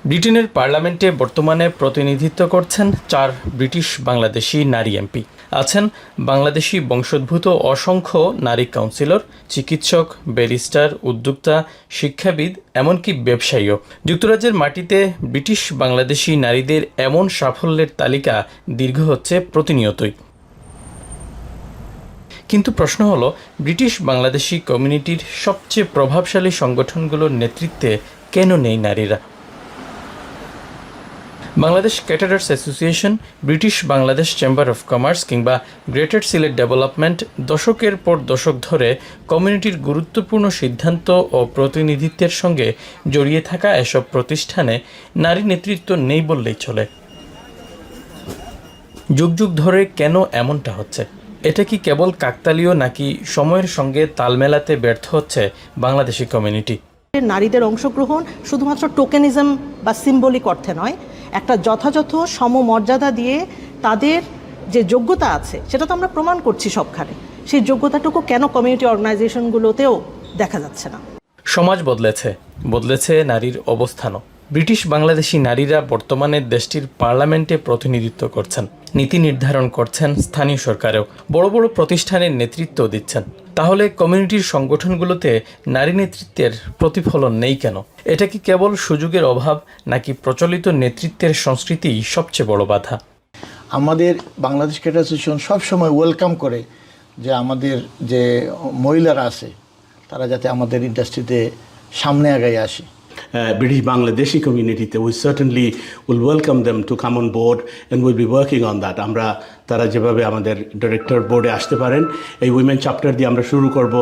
ব্রিটেনের পার্লামেন্টে বর্তমানে প্রতিনিধিত্ব করছেন 4 ব্রিটিশ বাংলাদেশি নারী এমপি। আছেন বাংলাদেশি বংশোদ্ভূত অসংখ্য নারী কাউন্সিলর, চিকিৎসক, ব্যারিস্টার, উদ্যোক্তা, শিক্ষাবিদ, এমনকি ব্যবসায়ীও। যুক্তরাজ্যের মাটিতে ব্রিটিশ বাংলাদেশি নারীদের এমন সাফল্যের তালিকা দীর্ঘ হচ্ছে প্রতিনিয়তই। কিন্তু প্রশ্ন হলো, ব্রিটিশ বাংলাদেশি কমিউনিটির সবচেয়ে প্রভাবশালী সংগঠনগুলোর নেতৃত্বে কেন নেই নারীরা? Bangladesh caterers association, British Bangladesh chamber of commerce কিংবা গ্রেটার সিলেট ডেভেলপমেন্ট দশকের পর দশক ধরে কমিউনিটির গুরুত্বপূর্ণ সিদ্ধান্ত ও প্রতিনিধিত্বের সঙ্গে জড়িয়ে থাকা এসব প্রতিষ্ঠানে নারী নেতৃত্ব নেই বললেই চলে। যুগ যুগ ধরে কেন এমনটা হচ্ছে? এটা কি কেবল কাকতালীয়, নাকি সময়ের সঙ্গে তাল মেলাতে ব্যর্থ হচ্ছে বাংলাদেশি কমিউনিটি? নারীদের অংশগ্রহণ শুধুমাত্র টোকেনিজম বা সিম্বলিক অর্থে নয়, একটা যথাযথ সমমর্যাদা দিয়ে তাদের যে যোগ্যতা আছে সেটা তো আমরা প্রমাণ করছি সবখানে। সেই যোগ্যতাটুকু কেন কমিউনিটি অর্গানাইজেশনগুলোতেও দেখা যাচ্ছে না? সমাজ বদলেছে নারীর অবস্থানও। ব্রিটিশ বাংলাদেশি নারীরা বর্তমানে দেশটির পার্লামেন্টে প্রতিনিধিত্ব করছেন, নীতি নির্ধারণ করছেন, স্থানীয় সরকারেও বড় বড় প্রতিষ্ঠানের নেতৃত্ব দিচ্ছেন। তাহলে কমিউনিটির সংগঠনগুলোতে নারী নেতৃত্বের প্রতিফলন নেই কেন? এটা কি কেবল সুযোগের অভাব, নাকি প্রচলিত নেতৃত্বের সংস্কৃতিই সবচেয়ে বড় বাধা? আমাদের বাংলাদেশ ক্যাডার অ্যাসোসিয়েশন সবসময় ওয়েলকাম করে যে আমাদের যে মহিলারা আছে তারা যাতে আমাদের ইন্ডাস্ট্রিতে সামনে আগায় আসে। British Bangladeshi community, we certainly will welcome them to come on board and we'll be working on that. আমরা তারা যেভাবে আমাদের ডিরেক্টর বোর্ডে আসতে পারেন, এই উইমেন চ্যাপ্টার দিয়ে আমরা শুরু করব।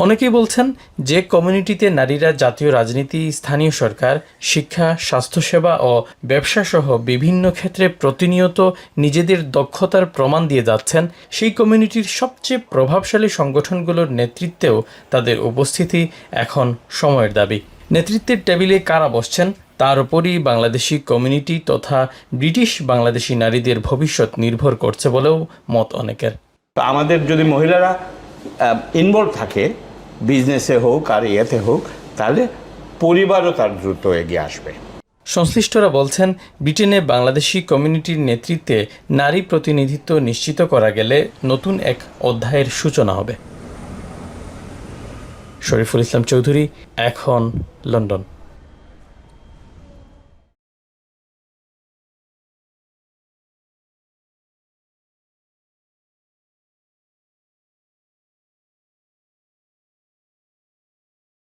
অনেকেই বলছেন, যে কমিউনিটিতে নারীরা জাতীয় রাজনীতি, স্থানীয় সরকার, শিক্ষা, স্বাস্থ্যসেবা ও ব্যবসা সহ বিভিন্ন ক্ষেত্রে প্রতিনিয়ত নিজেদের দক্ষতার প্রমাণ দিয়ে যাচ্ছেন, সেই কমিউনিটির সবচেয়ে প্রভাবশালী সংগঠনগুলোর নেতৃত্বেও তাদের উপস্থিতি এখন সময়ের দাবি। নেতৃত্বের টেবিলে কারা বসছেন তার উপরই বাংলাদেশি কমিউনিটি তথা ব্রিটিশ বাংলাদেশি নারীদের ভবিষ্যৎ নির্ভর করছে বলেও মত অনেকের। আমাদের যদি মহিলারা ইনভলভ থাকে, বিজনেসে হোক আর ইয়েতে হোক, তাহলে পরিবারও তার দ্রুত এগিয়ে আসবে। সংশ্লিষ্টরা বলছেন, ব্রিটেনে বাংলাদেশি কমিউনিটির নেতৃত্বে নারী প্রতিনিধিত্ব নিশ্চিত করা গেলে নতুন এক অধ্যায়ের সূচনা হবে। শরীফুল ইসলাম চৌধুরী, এখন, লন্ডন।